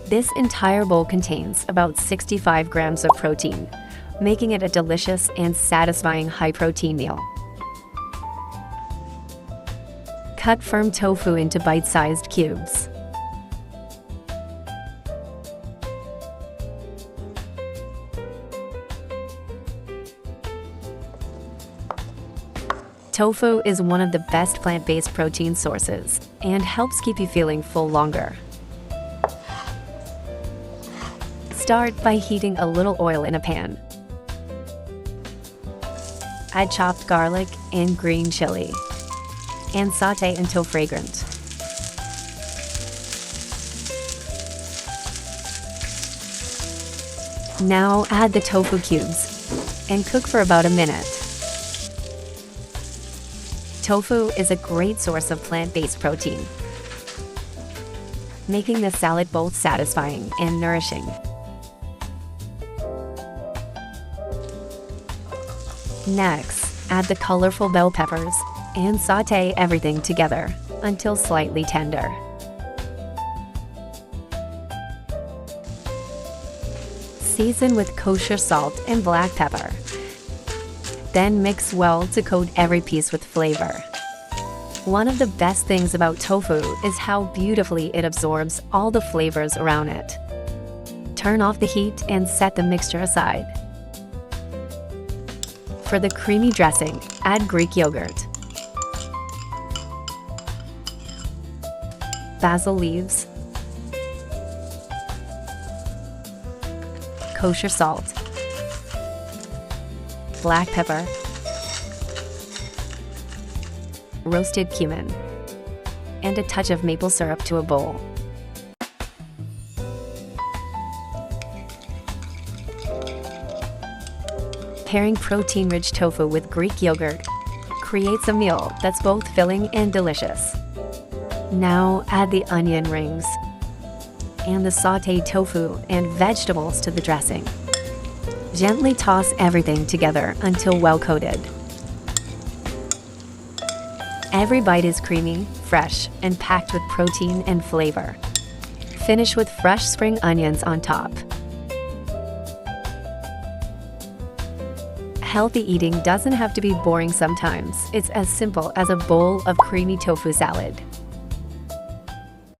This entire bowl contains about 65 grams of protein, making it a delicious and satisfying high-protein meal. Cut firm tofu into bite-sized cubes. Tofu is one of the best plant-based protein sources and helps keep you feeling full longer. Start by heating a little oil in a pan. Add chopped garlic and green chili, and sauté until fragrant. Now add the tofu cubes and cook for about a minute. Tofu is a great source of plant-based protein, making the salad both satisfying and nourishing. Next, add the colorful bell peppers and sauté everything together until slightly tender. Season with kosher salt and black pepper. Then mix well to coat every piece with flavor. One of the best things about tofu is how beautifully it absorbs all the flavors around it. Turn off the heat and set the mixture aside. For the creamy dressing, add Greek yogurt, basil leaves, kosher salt, black pepper, roasted cumin, and a touch of maple syrup to a bowl. Pairing protein-rich tofu with Greek yogurt creates a meal that's both filling and delicious. Now add the onion rings and the sautéed tofu and vegetables to the dressing. Gently toss everything together until well coated. Every bite is creamy, fresh, and packed with protein and flavor. Finish with fresh spring onions on top. Healthy eating doesn't have to be boring sometimes. It's as simple as a bowl of creamy tofu salad.